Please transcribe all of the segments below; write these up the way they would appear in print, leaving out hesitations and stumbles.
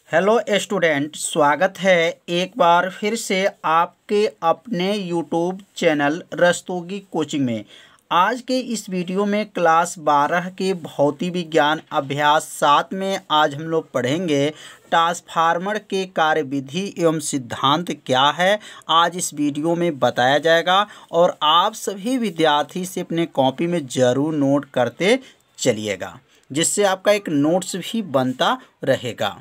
Hello student, स्वागत है एक बार फिर से आपके अपने यूट्यूब चैनल रस्तोगी कोचिंग में। आज के इस वीडियो में क्लास 12 के भौतिक विज्ञान अभ्यास 7 में आज हम लोग पढ़ेंगे ट्रांसफार्मर के कार्यविधि एवं सिद्धांत क्या है। आज इस वीडियो में बताया जाएगा और आप सभी विद्यार्थी से अपने कॉपी में ज़रूर नोट करते चलिएगा, जिससे आपका एक नोट्स भी बनता रहेगा।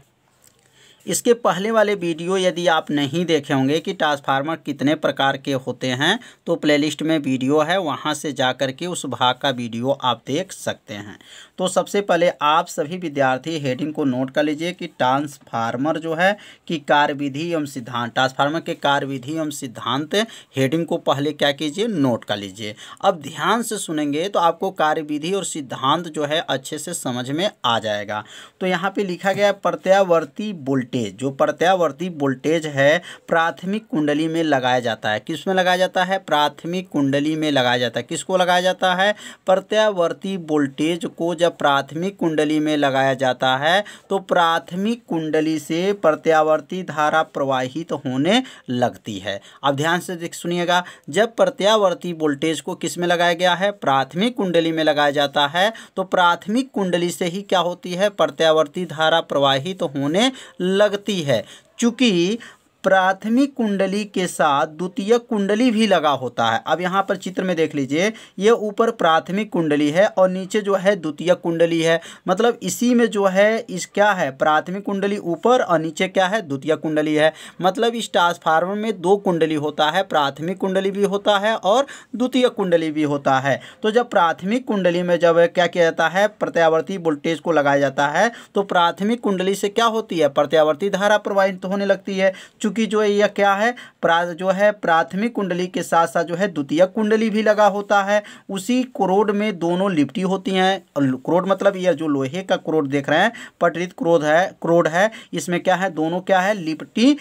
इसके पहले वाले वीडियो यदि आप नहीं देखे होंगे कि ट्रांसफार्मर कितने प्रकार के होते हैं, तो प्लेलिस्ट में वीडियो है, वहां से जा कर के उस भाग का वीडियो आप देख सकते हैं। तो सबसे पहले आप सभी विद्यार्थी हेडिंग को नोट कर लीजिए कि ट्रांसफार्मर जो है कि कार्यविधि एवं सिद्धांत, ट्रांसफार्मर के कार्यविधि एवं सिद्धांत हेडिंग को पहले क्या कीजिए, नोट कर लीजिए। अब ध्यान से सुनेंगे तो आपको कार्यविधि और सिद्धांत जो है अच्छे से समझ में आ जाएगा। तो यहाँ पे लिखा गया है प्रत्यावर्ती वोल्टेज। जो प्रत्यावर्ती वोल्टेज है प्राथमिक कुंडली में लगाया जाता है। किस में लगाया जाता है? प्राथमिक कुंडली में लगाया जाता है। किसको लगाया जाता है? प्रत्यावर्ती वोल्टेज को जब प्राथमिक कुंडली में लगाया जाता है तो प्राथमिक कुंडली से प्रत्यावर्ती धारा प्रवाहित होने लगती है। अब ध्यान से सुनिएगा, जब प्रत्यावर्ती वोल्टेज को किस में लगाया गया है? प्राथमिक कुंडली में लगाया जाता है तो प्राथमिक कुंडली से ही क्या होती है? प्रत्यावर्ती धारा प्रवाहित होने लगती है। चूंकि प्राथमिक कुंडली के साथ द्वितीयक कुंडली भी लगा होता है। अब यहाँ पर चित्र में देख लीजिए, ये ऊपर प्राथमिक कुंडली है और नीचे जो है द्वितीयक कुंडली है। मतलब इसी में जो है इस क्या है, प्राथमिक कुंडली ऊपर और नीचे क्या है, द्वितीयक कुंडली है। मतलब इस ट्रांसफार्मर में दो कुंडली होता है, प्राथमिक कुंडली भी होता है और द्वितीयक कुंडली भी होता है। तो जब प्राथमिक कुंडली में जब क्या किया जाता है, प्रत्यावर्ती वोल्टेज को लगाया जाता है तो प्राथमिक कुंडली से क्या होती है? प्रत्यावर्ती धारा प्रवाहित होने लगती है। कि जो है यह क्या है, जो है प्राथमिक कुंडली के साथ साथ जो है द्वितीयक कुंडली भी लगा होता है। उसी क्रोड में दोनों लिपटी होती हैं। क्रोड मतलब यह जो लोहे का क्रोड देख रहे हैं, पटरित क्रोड है, इसमें क्या है, दोनों क्या है, लिपटी।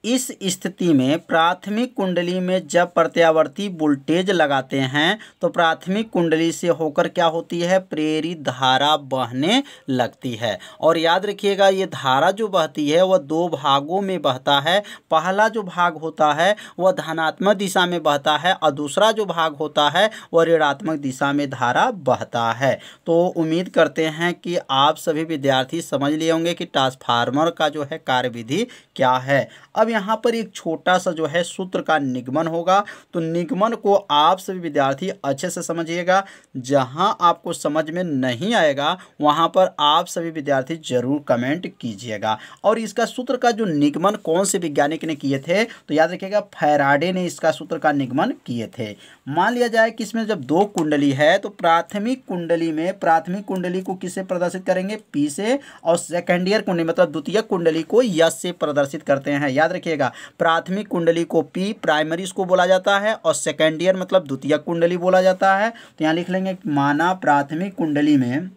इस स्थिति में प्राथमिक कुंडली में जब प्रत्यावर्ती वोल्टेज लगाते हैं तो प्राथमिक कुंडली से होकर क्या होती है, प्रेरित धारा बहने लगती है। और याद रखिएगा, ये धारा जो बहती है वह दो भागों में बहता है। पहला जो भाग होता है वह धनात्मक दिशा में बहता है और दूसरा जो भाग होता है वह ऋणात्मक दिशा में धारा बहता है। तो उम्मीद करते हैं कि आप सभी विद्यार्थी समझ लिए होंगे कि ट्रांसफार्मर का जो है कार्यविधि क्या है। अब यहाँ पर एक छोटा सा जो है सूत्र का निगमन होगा, तो निगमन को आप सभी विद्यार्थी अच्छे से समझिएगा। जहाँ आपको समझ में नहीं आएगा वहाँ पर आप सभी विद्यार्थी जरूर कमेंट कीजिएगा। और इसका सूत्र का जो निगमन कौन से वैज्ञानिक ने किए थे, तो याद रखिएगा फैराडे ने इसका सूत्र का निगमन किए थे। मान लिया जाए कि इसमें जब दो कुंडली है तो प्राथमिक कुंडली में प्राथमिक कुंडली को किससे प्रदर्शित करेंगे? पी से, और सेकेंडियर कुंडली मतलब द्वितीयक कुंडली को यस से प्रदर्शित करते हैं। याद रखिएगा, प्राथमिक कुंडली को पी प्राइमरी इसको बोला जाता है और सेकेंडियर मतलब द्वितीयक कुंडली बोला जाता है। तो यहाँ लिख लेंगे, माना प्राथमिक कुंडली में,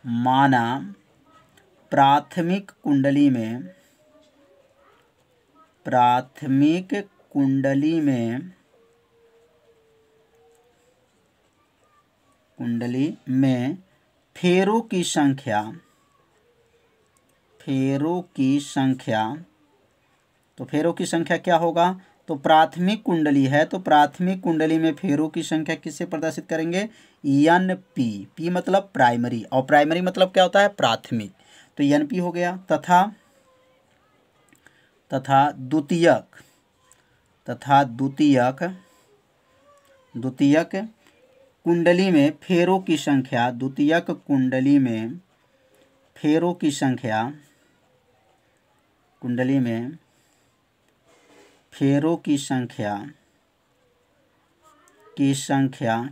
माना प्राथमिक कुंडली में, प्राथमिक कुंडली में फेरों की संख्या, तो फेरों की संख्या क्या होगा? तो प्राथमिक कुंडली है तो प्राथमिक कुंडली में फेरों की संख्या किससे प्रदर्शित करेंगे? N P. पी मतलब प्राइमरी और प्राइमरी मतलब क्या होता है? प्राथमिक। तो एन पी हो गया। तथा द्वितीयक कुंडली में फेरों की संख्या, द्वितीयक कुंडली में फेरों की संख्या, कुंडली में फेरों की संख्या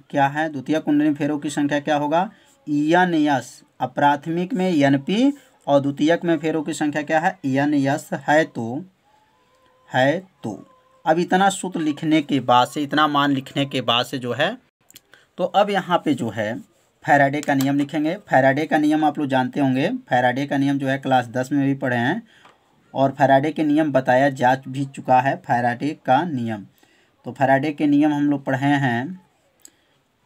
क्या है? द्वितीय कुंडली में फेरों की संख्या क्या होगा? N S. अब प्राथमिक में एन पी और द्वितीयक में फेरों की संख्या क्या है? एन एस है। तो अब इतना सूत्र लिखने के बाद से, इतना मान लिखने के बाद से जो है, तो अब यहाँ पे जो है फैराडे का नियम लिखेंगे। फैराडे का नियम आप लोग जानते होंगे। फैराडे का नियम जो है क्लास 10 में भी पढ़े हैं और फैराडे के नियम बताया जा भी चुका है। फैराडे का नियम, तो फैराडे के नियम हम लोग पढ़े हैं।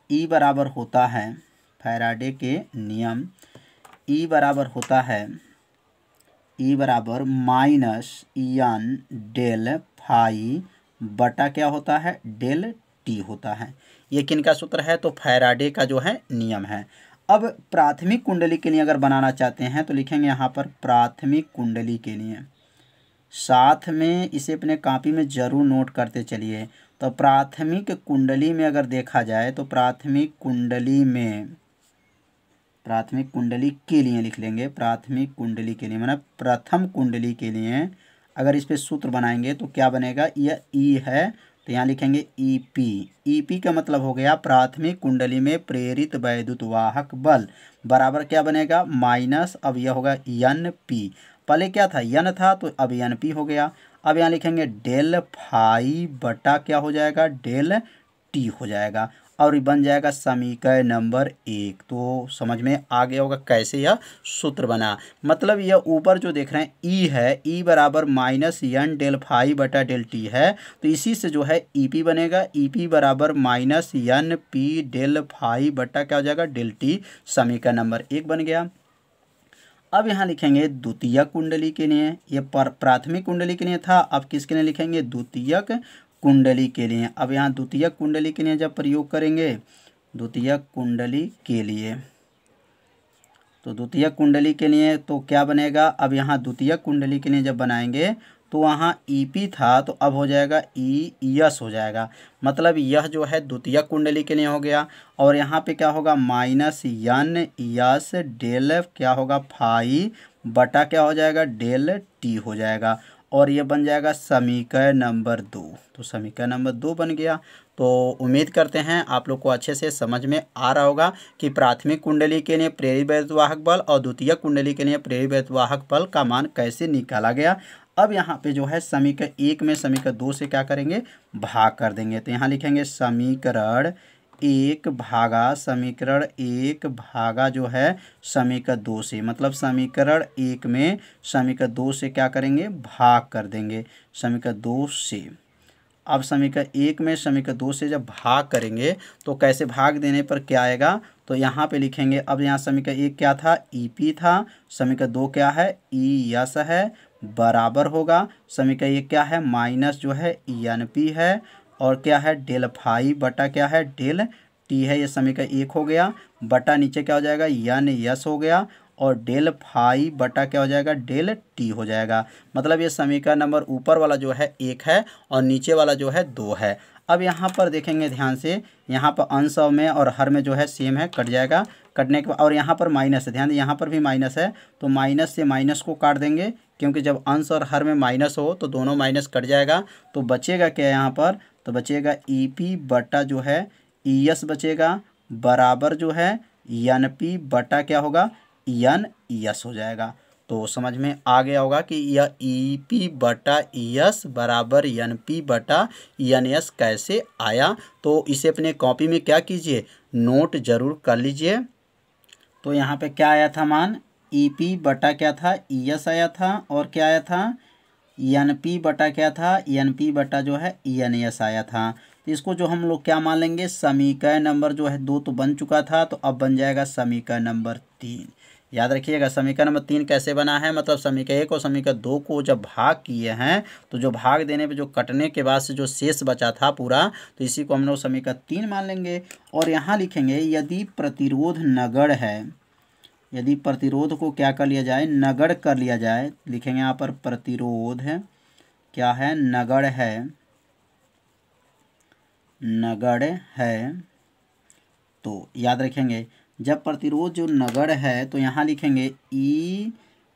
ई बराबर होता है, फैराडे के नियम ई बराबर होता है ई बराबर माइनस यन डेल फाई बटा क्या होता है, डेल टी होता है। ये किनका सूत्र है, तो फैराडे का जो है नियम है। अब प्राथमिक कुंडली के लिए अगर बनाना चाहते हैं तो लिखेंगे यहाँ पर प्राथमिक कुंडली के लिए, साथ में इसे अपने कॉपी में ज़रूर नोट करते चलिए। तो प्राथमिक कुंडली में अगर देखा जाए तो प्राथमिक कुंडली के लिए लिख लेंगे, प्राथमिक कुंडली के लिए मतलब प्रथम कुंडली के लिए अगर इस पे सूत्र बनाएंगे तो क्या बनेगा, यह ई है तो यहाँ लिखेंगे ईपी। ईपी का मतलब हो गया प्राथमिक कुंडली में प्रेरित वैद्युत वाहक बल बराबर क्या बनेगा, माइनस, अब यह होगा एन पी। पहले क्या था, यन था तो अब एन पी हो गया। अब यहाँ लिखेंगे डेल फाई बटा क्या हो जाएगा, डेल टी हो जाएगा और बन जाएगा समीकरण नंबर 1। तो समझ में आ गया होगा कैसे यह सूत्र बना। मतलब यह ऊपर जो देख रहे हैं ई है, ई बराबर माइनस एन डेल फाई बटा डेल टी है, तो इसी से जो है ईपी बनेगा, ईपी बराबर minus N P del phi बटा क्या हो जाएगा, डेल टी। समीकरण नंबर 1 बन गया। अब यहाँ लिखेंगे द्वितीयक कुंडली के लिए, ये प्राथमिक कुंडली के लिए था, अब किसके लिए लिखेंगे, द्वितीयक कुंडली के लिए। अब यहाँ द्वितीयक कुंडली के लिए जब प्रयोग करेंगे, द्वितीयक कुंडली के लिए, तो द्वितीयक कुंडली के लिए तो क्या बनेगा, अब यहाँ द्वितीयक कुंडली के लिए जब बनाएंगे तो वहाँ ईपी था तो अब हो जाएगा ई यस हो जाएगा। मतलब यह जो है द्वितीयक कुंडली के लिए हो गया और यहाँ पे क्या होगा, माइनस यन यस डेल क्या होगा फाई बटा क्या हो जाएगा, डेल टी हो जाएगा और ये बन जाएगा समीकरण नंबर 2। तो समीकरण नंबर 2 बन गया। तो उम्मीद करते हैं आप लोग को अच्छे से समझ में आ रहा होगा कि प्राथमिक कुंडली के लिए प्रेरित वैद्युतवाहक बल और द्वितीयक कुंडली के लिए प्रेरित वैद्युतवाहक बल का मान कैसे निकाला गया। अब यहाँ पे जो है समीकरण 1 में समीकरण 2 से क्या करेंगे, भाग कर देंगे। तो यहाँ लिखेंगे समीकरण 1 भागा समीकरण 1 भागा जो है समीकरण 2 से, मतलब समीकरण 1 में समीकरण 2 से क्या करेंगे, भाग कर देंगे समीकरण 2 से। अब समीकरण 1 में समीकरण 2 से जब भाग करेंगे तो कैसे भाग देने पर क्या आएगा, तो यहाँ पे लिखेंगे। अब यहाँ समीकरण 1 क्या था, ईपी था, समीकरण 2 क्या है, ई यस है, बराबर होगा समीकरण 1 क्या है, माइनस जो है एनपी है और क्या है, डेल फाई बटा क्या है, डेल टी है। ये समीकरण 1 हो गया, बटा नीचे क्या हो जाएगा, एन यस हो गया और डेल फाई बटा क्या हो जाएगा, डेल टी हो जाएगा। मतलब ये समीकरण नंबर ऊपर वाला जो है 1 है और नीचे वाला जो है 2 है। अब यहाँ पर देखेंगे ध्यान से, यहाँ पर अंश में और हर में जो है सेम है, कट जाएगा। कटने के बाद और यहाँ पर माइनस है, ध्यान दें यहाँ पर भी माइनस है, तो माइनस से माइनस को काट देंगे क्योंकि जब अंश और हर में माइनस हो तो दोनों माइनस कट जाएगा। तो बचेगा क्या यहाँ पर, तो बचेगा ईपी बटा जो है ईएस बचेगा, बराबर जो है एनपी बटा क्या होगा, एन एस हो जाएगा। तो समझ में आ गया होगा कि यह ई पी बटा ई एस बराबर एन पी बटा एन एस कैसे आया। तो इसे अपने कॉपी में क्या कीजिए, नोट जरूर कर लीजिए। तो यहाँ पे क्या आया था मान, ई पी बटा क्या था, ई एस आया था और क्या आया था, एन पी बटा क्या था, एन पी बटा जो है एन एस आया था। तो इसको जो हम लोग क्या मान लेंगे, समीकरण नंबर जो है 2 तो बन चुका था, तो अब बन जाएगा समीकरण नंबर 3। याद रखिएगा समीकरण नंबर 3 कैसे बना है, मतलब समीकरण 1 और समीकरण 2 को जब भाग किए हैं तो जो भाग देने पे जो कटने के बाद से जो शेष बचा था पूरा, तो इसी को हम लोग समीकरण 3 मान लेंगे। और यहाँ लिखेंगे यदि प्रतिरोध नगण्य है, यदि प्रतिरोध को क्या कर लिया जाए, नगण्य कर लिया जाए, लिखेंगे यहाँ पर प्रतिरोध है क्या है, नगण्य है, नगण्य है। तो याद रखेंगे जब प्रतिरोध जो नगण्य है तो यहाँ लिखेंगे ई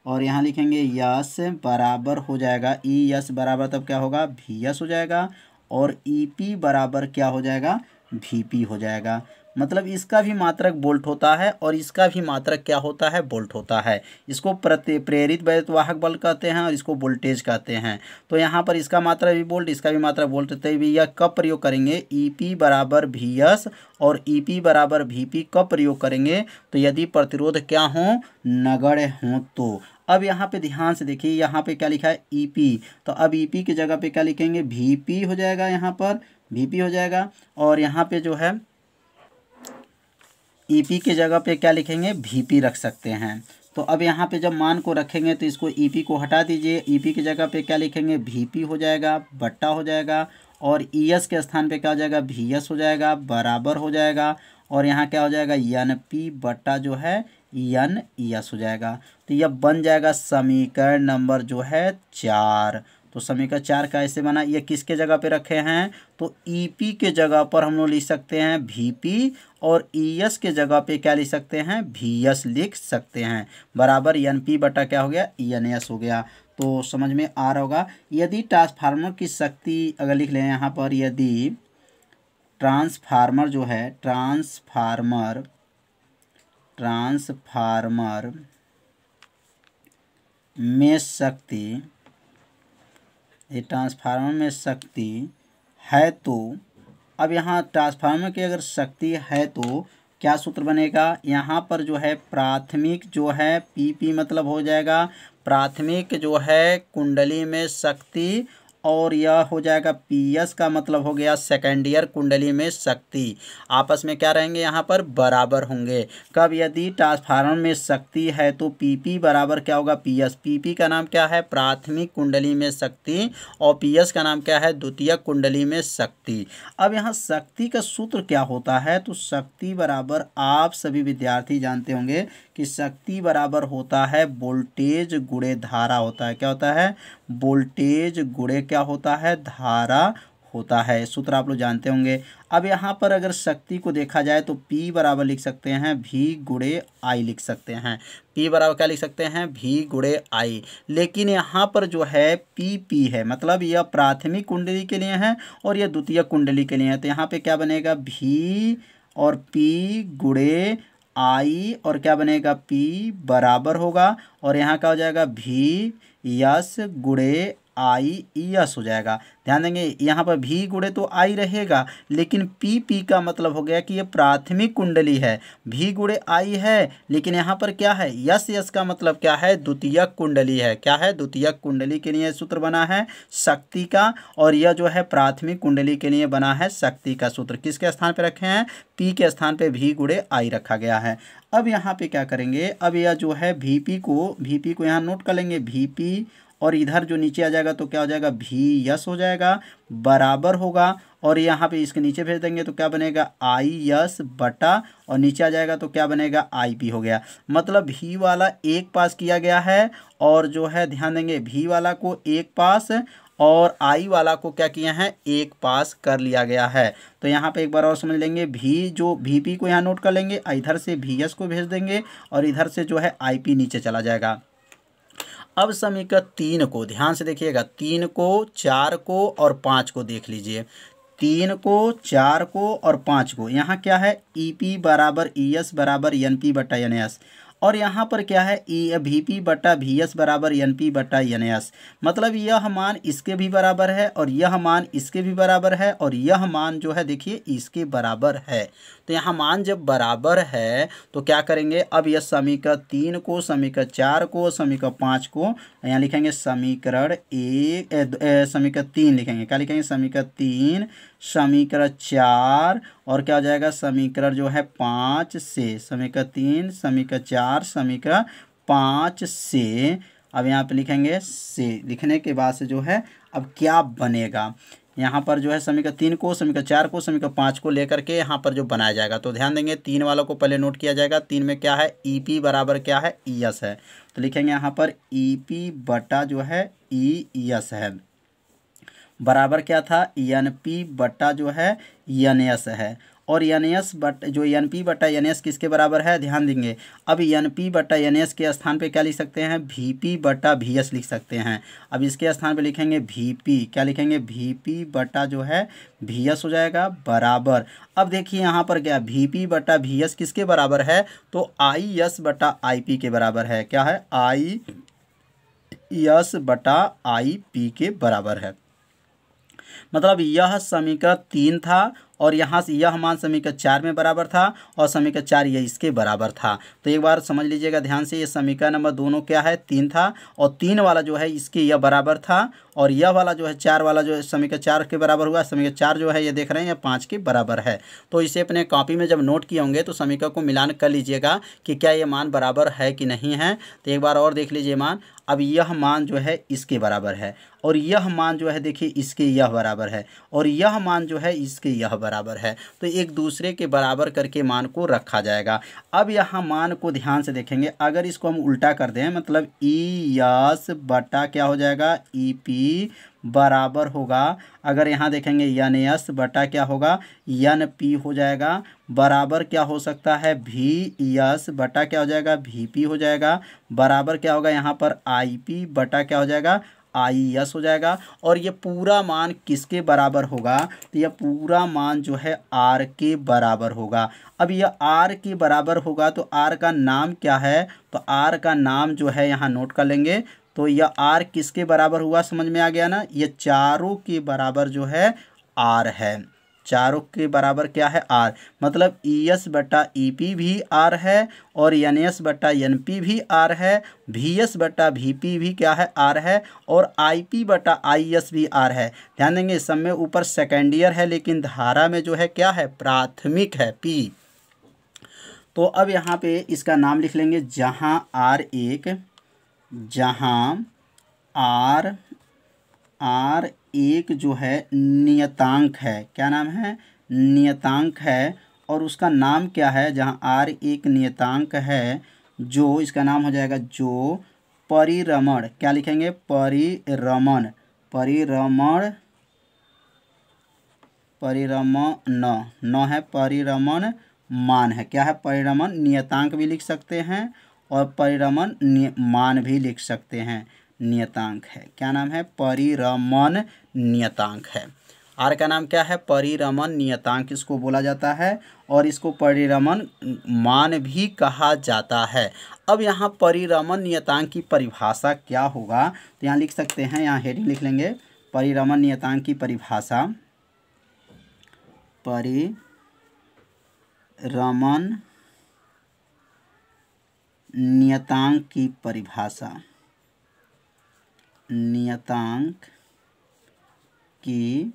और यहाँ लिखेंगे यस बराबर हो जाएगा, ई यस बराबर तब क्या होगा, भी यस हो जाएगा और ई पी बराबर क्या हो जाएगा, भी पी हो जाएगा। मतलब इसका भी मात्रक वोल्ट होता है और इसका भी मात्रक क्या होता है, वोल्ट होता है। इसको प्रेरित वैद्युतवाहक बल कहते हैं और इसको वोल्टेज कहते हैं। तो यहाँ पर इसका मात्रक भी वोल्ट, इसका भी मात्रक वोल्ट होते हुए यह कब प्रयोग करेंगे, ई पी बराबर भी एस और ई पी बराबर भी पी कब प्रयोग करेंगे, तो यदि प्रतिरोध क्या हो, नगण्य हो। तो अब यहाँ पे ध्यान से देखिए, यहाँ पे क्या लिखा है, ई पी, तो अब ई पी की जगह पे क्या लिखेंगे, भी पी हो जाएगा, यहाँ पर भी पी हो जाएगा और यहाँ पे जो है ईपी के जगह पे क्या लिखेंगे, वीपी रख सकते हैं। तो अब यहाँ पे जब मान को रखेंगे तो इसको ईपी को हटा दीजिए, ईपी की जगह पे क्या लिखेंगे, वीपी हो जाएगा, बट्टा हो जाएगा, और ईएस के स्थान पे क्या हो जाएगा, वीएस हो जाएगा, बराबर हो जाएगा, और यहाँ क्या हो जाएगा, एनपी बट्टा जो है एन ईएस हो जाएगा। तो यह बन जाएगा समीकरण नंबर जो है 4। तो समीकरण 4 कैसे बना, ये किसके जगह पे रखे हैं, तो ईपी के जगह पर हम लोग लिख सकते हैं वीपी, और ईएस के जगह पे क्या लिख सकते हैं, वीएस लिख सकते हैं, बराबर एनपी बटा क्या हो गया, एनएस हो गया। तो समझ में आ रहा होगा। यदि ट्रांसफार्मर की शक्ति अगर लिख लें यहाँ पर, यदि ट्रांसफार्मर जो है, ट्रांसफार्मर में शक्ति, ये ट्रांसफार्मर में शक्ति है, तो अब यहाँ ट्रांसफार्मर की अगर शक्ति है तो क्या सूत्र बनेगा, यहाँ पर जो है प्राथमिक जो है पीपी मतलब हो जाएगा प्राथमिक जो है कुंडली में शक्ति, और यह हो जाएगा पीएस का मतलब हो गया सेकेंडियर कुंडली में शक्ति, आपस में क्या रहेंगे, यहाँ पर बराबर होंगे। कब, यदि ट्रांसफार्मर में शक्ति है तो पीपी बराबर क्या होगा, पीएस। पीपी का नाम क्या है, प्राथमिक कुंडली में शक्ति, और पीएस का नाम क्या है, द्वितीयक कुंडली में शक्ति। अब यहाँ शक्ति का सूत्र क्या होता है, तो शक्ति बराबर आप सभी विद्यार्थी जानते होंगे कि शक्ति बराबर होता है वोल्टेज गुणे धारा होता है। क्या होता है, वोल्टेज गुणे क्या होता है, धारा होता है। सूत्र आप लोग जानते होंगे। अब यहाँ पर अगर शक्ति को देखा जाए तो P बराबर लिख सकते हैं V गुणे I लिख सकते हैं। P बराबर क्या लिख सकते हैं, V गुणे I। लेकिन यहाँ पर जो है PP है, मतलब यह प्राथमिक कुंडली के लिए है और यह द्वितीय कुंडली के लिए है। तो यहाँ पे क्या बनेगा, V और P गुणे I, और क्या बनेगा, P बराबर होगा, और यहाँ क्या हो जाएगा, V यस गुणे आई यस हो जाएगा। ध्यान देंगे यहाँ पर भी गुणे तो आई रहेगा, लेकिन पी पी का मतलब हो गया कि ये प्राथमिक कुंडली है, भी गुणे आई है, लेकिन यहाँ पर क्या है, यस यस का मतलब क्या है, द्वितीयक कुंडली है। क्या है, द्वितीयक कुंडली के लिए सूत्र बना है शक्ति का, और यह जो है प्राथमिक कुंडली के लिए बना है शक्ति का सूत्र। किसके स्थान पर रखे हैं, पी के स्थान पे भी गुणे आई रखा गया है। अब यहाँ पे क्या करेंगे, अब यह जो है वीपी को यहाँ नोट कर लेंगे, वीपी, और इधर जो नीचे आ जाएगा तो क्या हो जाएगा, भी यस हो जाएगा, बराबर होगा, और यहाँ पे इसके नीचे भेज देंगे तो क्या बनेगा, आई यस बटा, और नीचे आ जाएगा तो क्या बनेगा, आई पी हो गया। मतलब भी वाला एक पास किया गया है, और जो है ध्यान देंगे भी वाला को एक पास और आई वाला को क्या किया है, एक पास कर लिया गया है। तो यहाँ पे एक बार और समझ लेंगे, भी जो वीपी को यहाँ नोट कर लेंगे, इधर से वीएस को भेज देंगे, और इधर से जो है आईपी नीचे चला जाएगा। अब समीकरण 3 को ध्यान से देखिएगा, 3 को, 4 को और 5 को देख लीजिए। 3 को, 4 को और 5 को, यहाँ क्या है, ईपी बराबर ईएस बराबर एनपी बटा एनएस, और यहाँ पर क्या है, वीपी बटा वीएस बराबर एनपी बटा एनएस। मतलब यह मान इसके भी बराबर है, और यह मान इसके भी बराबर है, और यह मान जो है देखिए इसके बराबर है। तो यहाँ मान जब बराबर है तो क्या करेंगे, अब यह समीकरण 3 को, समीकरण 4 को, समीकरण 5 को यहाँ लिखेंगे समीकरण समीकरण 3 लिखेंगे। क्या लिखेंगे, समीकरण 3, समीकरण 4, और क्या हो जाएगा, समीकरण जो है 5 से, समीकरण 3, समीकरण 4, समीकरण 5 से। अब यहाँ पे लिखेंगे से, लिखने के बाद से जो है अब क्या बनेगा, यहाँ पर जो है समीकरण 3 को, समीकरण 4 को, समीकरण 5 को लेकर के यहाँ पर जो बनाया जाएगा। तो ध्यान देंगे 3 वालों को पहले नोट किया जाएगा। 3 में क्या है, ईपी बराबर क्या है, ईएस है। तो लिखेंगे यहाँ पर ईपी बटा जो है ईएस है, बराबर क्या था, एनपी बटा जो है एनएस है, और एनएस बट जो एनपी बटा एनएस किसके बराबर है, ध्यान देंगे। अब एनपी बटा एनएस के स्थान पे क्या लिख सकते हैं, वीपी बटा वीएस लिख सकते हैं। अब इसके स्थान पे लिखेंगे वीपी, क्या लिखेंगे, वीपी बटा जो है वीएस हो जाएगा, बराबर। अब देखिए यहाँ पर क्या, वीपी बटा वीएस किसके बराबर है, तो आई एस बटा आईपी के बराबर है। क्या है, आई एस बटा आई पी के बराबर है। मतलब यह समीकरण 3 था और यहाँ से यह मान समीकरण 4 में बराबर था और समीकरण 4 यह इसके बराबर था। तो एक बार समझ लीजिएगा ध्यान से, ये समीकरण नंबर दोनों क्या है 3 था और 3 वाला जो है इसके यह बराबर था और यह वाला जो है 4 वाला जो है समीकरण 4 के बराबर हुआ। समीकरण 4 जो है ये देख रहे हैं ये 5 के बराबर है। तो इसे अपने कॉपी में जब नोट किए होंगे तो समीकरण को मिलान कर लीजिएगा कि क्या ये मान बराबर है कि नहीं है। तो एक बार और देख लीजिए मान, अब यह मान जो है इसके बराबर है और यह मान जो है देखिए इसके यह बराबर है और यह मान जो है इसके यह बराबर है। तो एक दूसरे के बराबर करके मान को रखा जाएगा। अब यहाँ मान को ध्यान से देखेंगे, अगर इसको हम उल्टा कर दें मतलब ई यस बटा क्या हो जाएगा ई पी बराबर होगा, अगर यहाँ देखेंगे यन यस बटा क्या होगा यन पी हो जाएगा, बराबर क्या हो सकता है भी यस बटा क्या हो जाएगा भी पी हो जाएगा, बराबर क्या होगा यहाँ पर आई पी बटा क्या हो जाएगा आई यस हो जाएगा। और ये पूरा मान किसके बराबर होगा, तो यह पूरा मान जो है आर के बराबर होगा। अब यह आर के बराबर होगा तो आर का नाम क्या है, तो आर का नाम जो है यहाँ नोट कर लेंगे। तो यह आर किसके बराबर हुआ समझ में आ गया ना, ये चारों के बराबर जो है आर है, चारों के बराबर क्या है आर, मतलब ई एस बटा ई पी भी आर है और एन एस बटा एन पी भी आर है, वी एस बटा वी पी भी क्या है आर है और आई पी बटा आई एस भी आर है। ध्यान देंगे इस सब में ऊपर सेकेंड ईयर है लेकिन धारा में जो है क्या है प्राथमिक है पी। तो अब यहाँ पे इसका नाम लिख लेंगे, जहाँ आर एक जो है नियतांक है, क्या नाम है नियतांक है और उसका नाम क्या है, जहाँ आर एक नियतांक है जो इसका नाम हो जाएगा जो परिरमण, क्या लिखेंगे परिरमण न है परिरमण मान है, क्या है परिरमण नियतांक भी लिख सकते हैं और परिरमण मान भी लिख सकते हैं, नियतांक है, क्या नाम है परिरमण नियतांक है। आर का नाम क्या है परिरमण नियतांक इसको बोला जाता है और इसको परिरमण मान भी कहा जाता है। अब यहाँ परिरमण नियतांक की परिभाषा क्या होगा, तो यहाँ लिख सकते हैं, यहाँ हेडिंग लिख लेंगे परिरमण नियतांक की परिभाषा, परिरमण नियतांक की परिभाषा, नियतांक की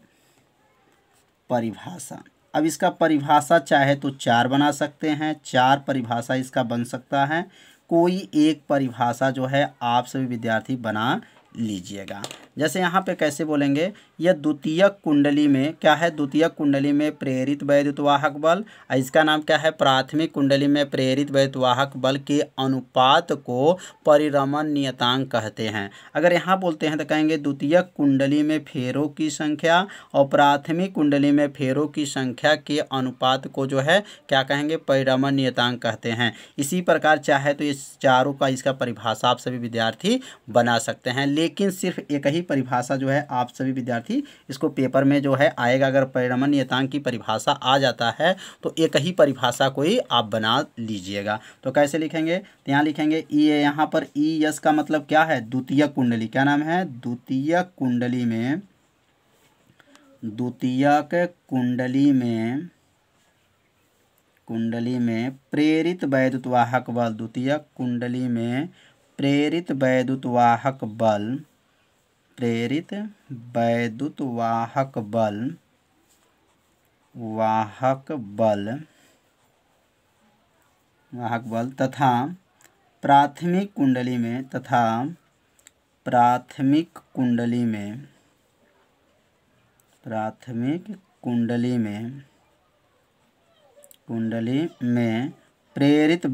परिभाषा। अब इसका परिभाषा चाहे तो 4 बना सकते हैं, 4 परिभाषा इसका बन सकता है, कोई एक परिभाषा जो है आप सभी विद्यार्थी बना लीजिएगा। जैसे यहाँ पे कैसे बोलेंगे, यह द्वितीयक कुंडली में क्या है, द्वितीयक कुंडली में प्रेरित वैद्युतवाहक बल, इसका नाम क्या है प्राथमिक कुंडली में प्रेरित वैद्युतवाहक बल के अनुपात को परिरमण नियतांक कहते हैं। अगर यहाँ बोलते हैं तो कहेंगे द्वितीयक कुंडली में फेरों की संख्या और प्राथमिक कुंडली में फेरों की संख्या के अनुपात को जो है क्या कहेंगे परिरमण नियतांक कहते हैं। इसी प्रकार चाहे तो इस चारों का इसका परिभाषा आप सभी विद्यार्थी बना सकते हैं, लेकिन सिर्फ एक ही परिभाषा जो है आप सभी विद्यार्थी इसको पेपर में जो है आएगा। अगर परिरमण नियतांक की परिभाषा आ जाता है तो एक ही परिभाषा को ही आप बना लीजिएगा। तो कैसे लिखेंगे, तो यहाँ लिखेंगे ई, यहाँ पर ई एस का मतलब क्या है द्वितीयक कुंडली, क्या नाम है द्वितीयक कुंडली में प्रेरित वैद्युतवाहक बल, द्वितीयक कुंडली में प्रेरित वैद्युतवाहक बल तथा प्राथमिक कुंडली में प्रेरित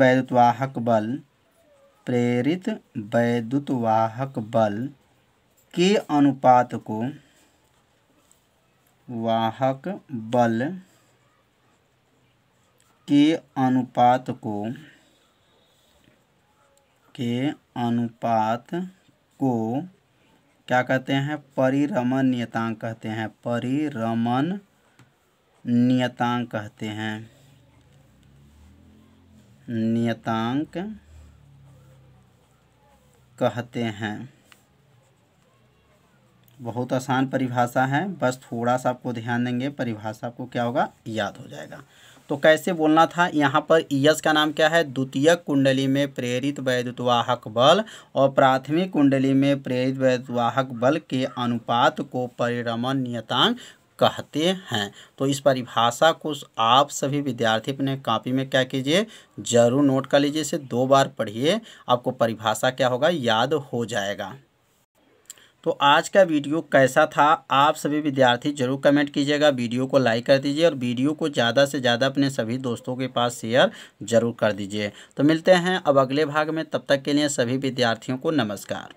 वैद्युतवाहक बल के अनुपात को वाहक बल के अनुपात को क्या कहते हैं परिरमण नियतांक कहते हैं, परिरमण नियतांक कहते हैं, नियतांक कहते हैं। बहुत आसान परिभाषा है, बस थोड़ा सा आपको ध्यान देंगे, परिभाषा आपको क्या होगा, याद हो जाएगा। तो कैसे बोलना था, यहाँ पर ईएस का नाम क्या है, द्वितीयक कुंडली में प्रेरित वैद्युतवाहक बल और प्राथमिक कुंडली में प्रेरित वैद्युतवाहक बल के अनुपात को परिरमण नियतांक कहते हैं। तो इस परिभाषा को आप सभी विद्यार्थी अपने कॉपी में क्या कीजिए, जरूर नोट कर लीजिए, इसे 2 बार पढ़िए, आपको परिभाषा क्या होगा, याद हो जाएगा। तो आज का वीडियो कैसा था, आप सभी विद्यार्थी जरूर कमेंट कीजिएगा, वीडियो को लाइक कर दीजिए और वीडियो को ज़्यादा से ज़्यादा अपने सभी दोस्तों के पास शेयर जरूर कर दीजिए। तो मिलते हैं अब अगले भाग में, तब तक के लिए सभी विद्यार्थियों को नमस्कार।